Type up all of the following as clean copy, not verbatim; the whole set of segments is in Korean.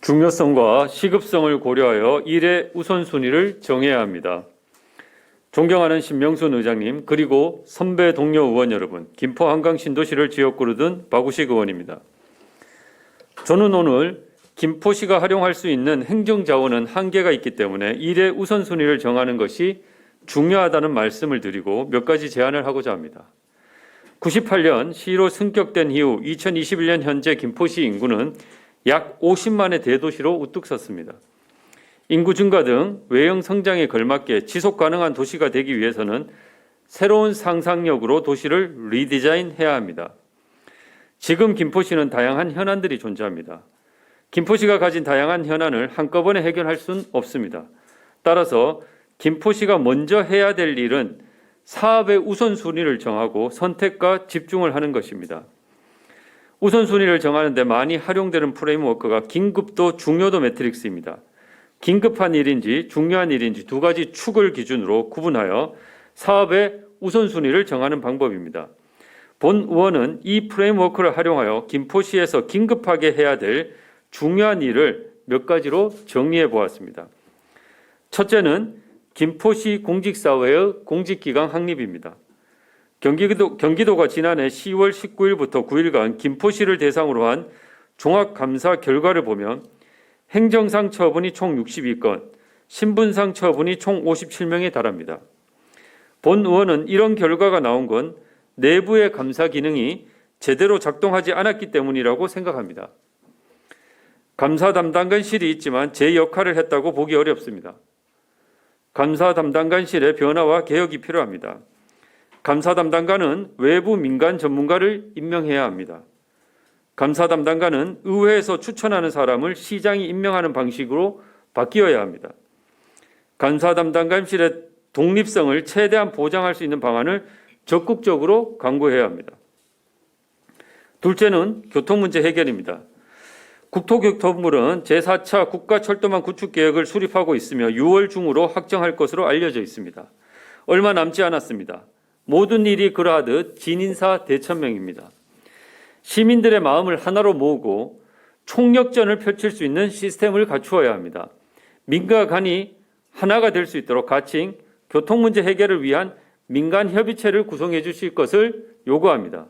중요성과 시급성을 고려하여 일의 우선순위를 정해야 합니다. 존경하는 신명순 의장님, 그리고 선배 동료 의원 여러분, 김포 한강 신도시를 지역구로 둔 박우식 의원입니다. 저는 오늘 김포시가 활용할 수 있는 행정자원은 한계가 있기 때문에 일의 우선순위를 정하는 것이 중요하다는 말씀을 드리고 몇 가지 제안을 하고자 합니다. 98년 시로 승격된 이후 2021년 현재 김포시 인구는 약 50만의 대도시로 우뚝 섰습니다. 인구 증가 등 외형 성장에 걸맞게 지속 가능한 도시가 되기 위해서는 새로운 상상력으로 도시를 리디자인해야 합니다. 지금 김포시는 다양한 현안들이 존재합니다. 김포시가 가진 다양한 현안을 한꺼번에 해결할 수는 없습니다. 따라서 김포시가 먼저 해야 될 일은 사업의 우선순위를 정하고 선택과 집중을 하는 것입니다. 우선순위를 정하는 데 많이 활용되는 프레임워크가 긴급도 중요도 매트릭스입니다. 긴급한 일인지 중요한 일인지 두 가지 축을 기준으로 구분하여 사업의 우선순위를 정하는 방법입니다. 본 의원은 이 프레임워크를 활용하여 김포시에서 긴급하게 해야 될 중요한 일을 몇 가지로 정리해 보았습니다. 첫째는 김포시 공직사회의 공직기강 확립입니다. 경기도가 지난해 10월 19일부터 9일간 김포시를 대상으로 한 종합감사 결과를 보면 행정상 처분이 총 62건, 신분상 처분이 총 57명에 달합니다. 본 의원은 이런 결과가 나온 건 내부의 감사 기능이 제대로 작동하지 않았기 때문이라고 생각합니다. 감사 담당관실이 있지만 제 역할을 했다고 보기 어렵습니다. 감사 담당관실의 변화와 개혁이 필요합니다. 감사 담당관은 외부 민간 전문가를 임명해야 합니다. 감사 담당관은 의회에서 추천하는 사람을 시장이 임명하는 방식으로 바뀌어야 합니다. 감사 담당관실의 독립성을 최대한 보장할 수 있는 방안을 적극적으로 강구해야 합니다. 둘째는 교통 문제 해결입니다. 국토교통부는 제4차 국가철도망 구축계획을 수립하고 있으며 6월 중으로 확정할 것으로 알려져 있습니다. 얼마 남지 않았습니다. 모든 일이 그러하듯 진인사 대천명입니다. 시민들의 마음을 하나로 모으고 총력전을 펼칠 수 있는 시스템을 갖추어야 합니다. 민과 간이 하나가 될 수 있도록 가칭 교통 문제 해결을 위한 민간 협의체를 구성해 주실 것을 요구합니다.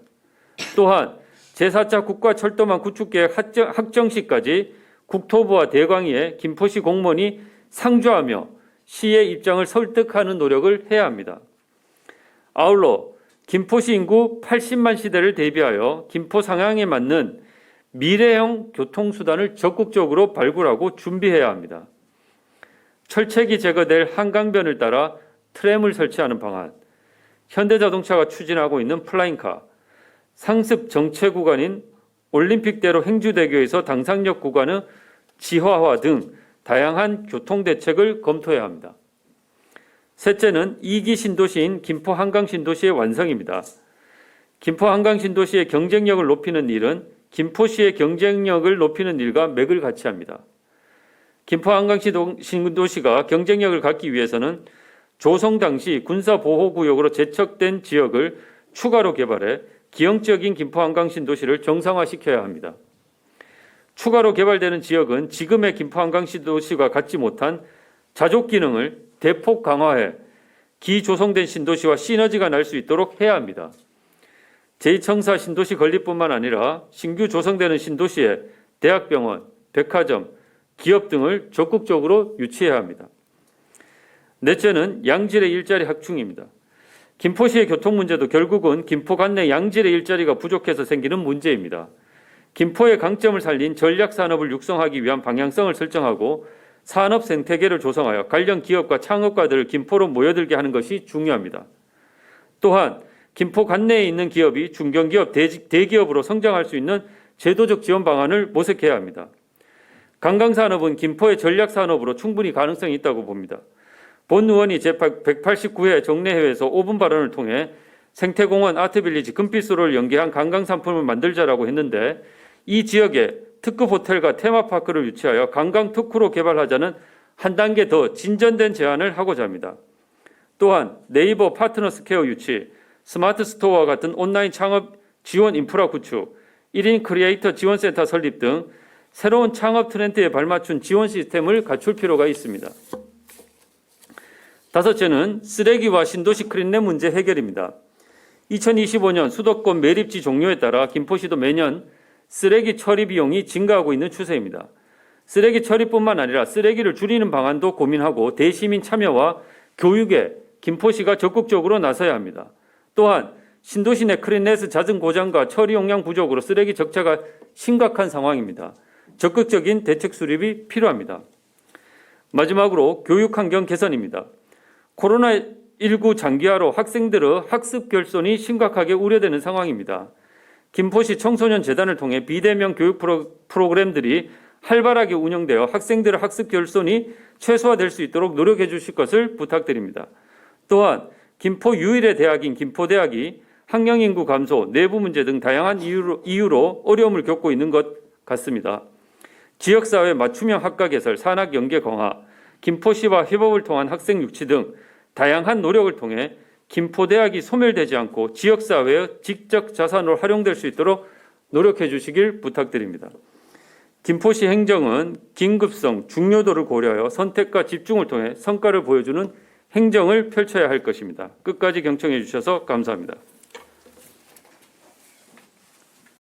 또한 제4차 국가철도망 구축계획 확정 시까지 국토부와 대광위에 김포시 공무원이 상주하며 시의 입장을 설득하는 노력을 해야 합니다. 아울러 김포시 인구 80만 시대를 대비하여 김포 상황에 맞는 미래형 교통수단을 적극적으로 발굴하고 준비해야 합니다. 철책이 제거될 한강변을 따라 트램을 설치하는 방안, 현대자동차가 추진하고 있는 플라잉카, 상습 정체 구간인 올림픽대로 행주대교에서 당상역 구간의 지하화 등 다양한 교통대책을 검토해야 합니다. 셋째는 2기 신도시인 김포 한강 신도시의 완성입니다. 김포 한강 신도시의 경쟁력을 높이는 일은 김포시의 경쟁력을 높이는 일과 맥을 같이 합니다. 김포 한강 신도시가 경쟁력을 갖기 위해서는 조성 당시 군사보호구역으로 제척된 지역을 추가로 개발해 기형적인 김포 한강 신도시를 정상화시켜야 합니다. 추가로 개발되는 지역은 지금의 김포 한강 신도시가 갖지 못한 자족 기능을 대폭 강화해 기조성된 신도시와 시너지가 날 수 있도록 해야 합니다. 제2청사 신도시 건립뿐만 아니라 신규 조성되는 신도시에 대학병원, 백화점, 기업 등을 적극적으로 유치해야 합니다. 넷째는 양질의 일자리 확충입니다. 김포시의 교통 문제도 결국은 김포 관내 양질의 일자리가 부족해서 생기는 문제입니다. 김포의 강점을 살린 전략산업을 육성하기 위한 방향성을 설정하고 산업 생태계를 조성하여 관련 기업과 창업가들을 김포로 모여들게 하는 것이 중요합니다. 또한 김포 관내에 있는 기업이 중견기업, 대기업으로 성장할 수 있는 제도적 지원 방안을 모색해야 합니다. 관광산업은 김포의 전략산업으로 충분히 가능성이 있다고 봅니다. 본 의원이 제189회 정례회에서 5분 발언을 통해 생태공원, 아트빌리지, 금빛수로를 연계한 관광상품을 만들자라고 했는데 이 지역에 특급 호텔과 테마파크를 유치하여 관광 특구로 개발하자는 한 단계 더 진전된 제안을 하고자 합니다. 또한 네이버 파트너 스퀘어 유치, 스마트 스토어와 같은 온라인 창업 지원 인프라 구축, 1인 크리에이터 지원센터 설립 등 새로운 창업 트렌드에 발맞춘 지원 시스템을 갖출 필요가 있습니다. 다섯째는 쓰레기와 신도시 크린내 문제 해결입니다. 2025년 수도권 매립지 종료에 따라 김포시도 매년 쓰레기 처리 비용이 증가하고 있는 추세입니다. 쓰레기 처리뿐만 아니라 쓰레기를 줄이는 방안도 고민하고 대시민 참여와 교육에 김포시가 적극적으로 나서야 합니다. 또한 신도시 내 크린넷 잦은 고장과 처리 용량 부족으로 쓰레기 적자가 심각한 상황입니다. 적극적인 대책 수립이 필요합니다. 마지막으로 교육 환경 개선입니다. 코로나19 장기화로 학생들의 학습 결손이 심각하게 우려되는 상황입니다. 김포시 청소년 재단을 통해 비대면 교육 프로그램들이 활발하게 운영되어 학생들의 학습 결손이 최소화될 수 있도록 노력해 주실 것을 부탁드립니다. 또한 김포 유일의 대학인 김포대학이 학령인구 감소, 내부 문제 등 다양한 이유로 어려움을 겪고 있는 것 같습니다. 지역사회 맞춤형 학과 개설, 산학 연계 강화, 김포시와 협업을 통한 학생 유치 등 다양한 노력을 통해 김포대학이 소멸되지 않고 지역사회의 지적 자산으로 활용될 수 있도록 노력해 주시길 부탁드립니다. 김포시 행정은 긴급성, 중요도를 고려하여 선택과 집중을 통해 성과를 보여주는 행정을 펼쳐야 할 것입니다. 끝까지 경청해 주셔서 감사합니다.